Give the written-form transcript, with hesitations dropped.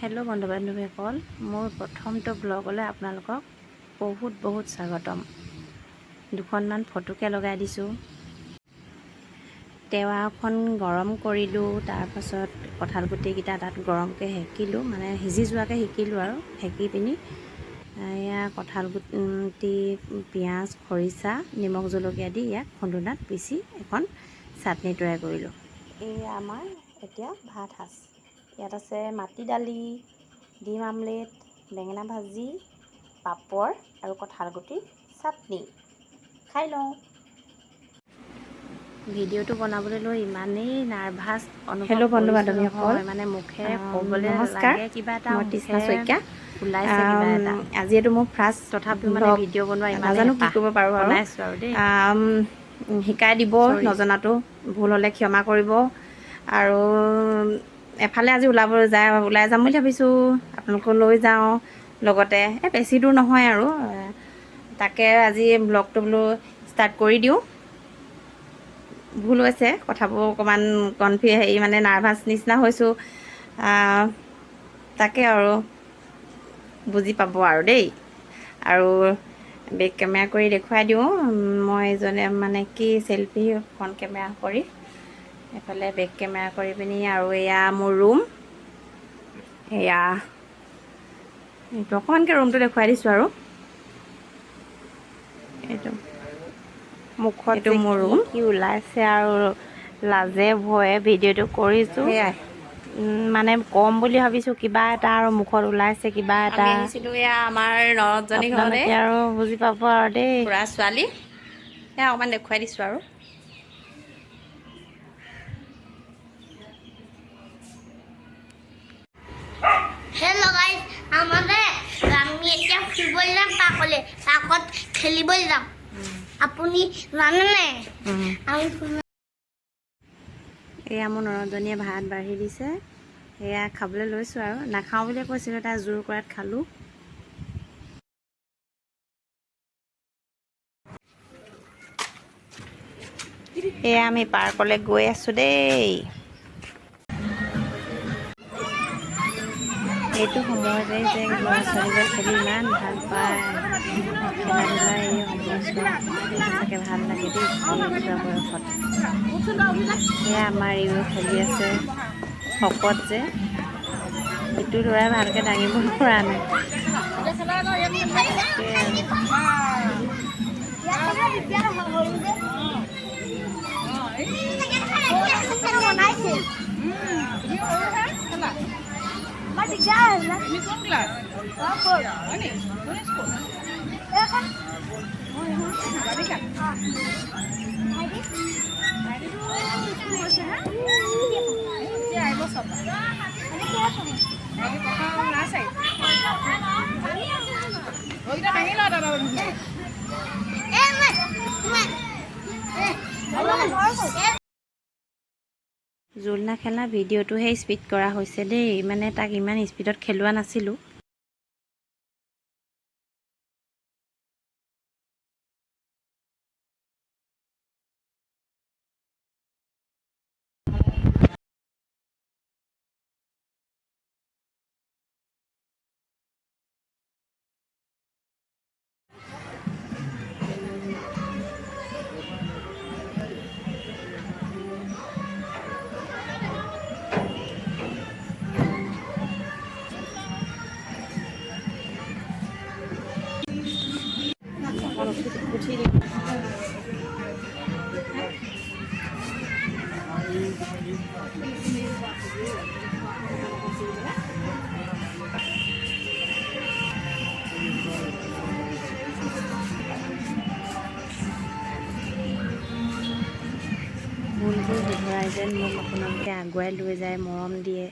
Hello' বন্ধু বান্ধৱীসকল, মোৰ প্ৰথমটো ব্লগলৈ আপোনালোকক বহুত স্বাগতম। দুখনমান ফটোকে লগাই দিছোঁ। টেৱাখন গৰম কৰিলোঁ, তাৰপাছত কঁঠাল গুটিকেইটা তাত গৰমকৈ সেকিলোঁ, মানে সিজি যোৱাকৈ সেকিলোঁ আৰু সেকি পিনি এয়া কঁঠাল গুটি, পিঁয়াজ, খৰিচা, নিমখ জলকীয়া দি ইয়াক খুন্দুনাত পিচি এখন চাটনি তৈয়াৰ কৰিলোঁ। এয়া আমাৰ এতিয়া ভাত সাজ। ইয়াত আছে মাটি দালি, ডিম আমলেট, বেঙেনা ভাজি, পাপৰ আৰু কঁঠাল গুটিৰ চাটনি। খাই লওঁ। ভিডিঅ'টো বনাবলৈ লৈ ইমানেই নাৰ্ভাছ অনুভৱ কৰিছোঁ নহয়, মানে মুখেৰে ক'বলৈ লাগে কিবা এটা ওলাইছে কিবা এটা। আজি এইটো মোৰ ফাৰ্ষ্ট তথাপিও মানে ভিডিঅ' বনোৱা ইমানেই নাজানো কি কৰিব পাৰোঁ আৰু বনাইছোঁ আৰু দেই। শিকাই দিব, নজনাটো ভুল হ'লে ক্ষমা কৰিব। আৰু এফালে আজি ওলাই যাম বুলি ভাবিছোঁ, আপোনালোকো লৈ যাওঁ লগতে। বেছি দূৰ নহয় আৰু তাকে আজি ব্লগটো বোলো ষ্টাৰ্ট কৰি দিওঁ। ভুল হৈছে, কথাবোৰ অকণমান মানে নাৰ্ভাছ নিচিনা হৈছোঁ। তাকে আৰু বুজি পাব আৰু দেই। আৰু বেক কেমেৰা কৰি দেখুৱাই দিওঁ মই মানে কি চেল্ফি ফ্ৰণ্ট কেমেৰা কৰি, এফালে বেক কেমেৰা কৰি পিনি। আৰু এয়া মোৰ ৰুম, এয়া এইটো অকণমানকৈ ৰুমটো দেখুৱাই দিছোঁ আৰু এইটো মুখত যে মোৰ ৰুম। কি ওলাইছে আৰু লাজে ভয়ে ভিডিঅ'টো কৰিছোঁ। সেয়াই মানে কম বুলি ভাবিছোঁ, কিবা এটা আৰু মুখত ওলাইছে কিবা এটা। আমি আহিছিলোঁ এয়া আমাৰ ননদজনী ঘৰতে, আপোনালোকে আৰু বুজি পাব আৰু দেই। খুৰা ছোৱালী সেয়া অকণমান দেখুৱাই দিছোঁ আৰু হেল্ল' গাইজ, আমি এতিয়া ফুৰিবলৈ যাম পাৰ্কত খেলিবলৈ যাম। আপুনি জানেনে? এয়া মোৰ ননদজনীয়ে ভাত বাঢ়ি দিছে, সেয়া খাবলৈ লৈছোঁ আৰু। নাখাওঁ বুলিয়ে কৈছিলোঁ, তাই জোৰ কৰাত খালোঁ। এয়া আমি পাৰ্কলৈ গৈ আছোঁ দেই। এইটো সময়তে যে ল'ৰা ছোৱালীবোৰে খেলি ইমান ভাল পায়, খেলা ধূলা এই সময়ছোৱা সঁচাকৈ ভাল লাগে দেই, এইছোৱা বয়সত। সেয়া আমাৰ ইও খেলি আছে, শকত যে, ইটো ল'ৰাই ভালকৈ দাঙিব পৰা নাই। তাকে আৰু জোলনা খেলা ভিডিঅ'টোহে স্পীড কৰা হৈছে দেই, মানে তাক ইমান স্পীডত খেলোৱা নাছিলোঁ। উঠি দিম। ভুলবোৰ শুধৰাই যেন মোক আপোনালোকে আগুৱাই লৈ যায়, মৰম দিয়ে।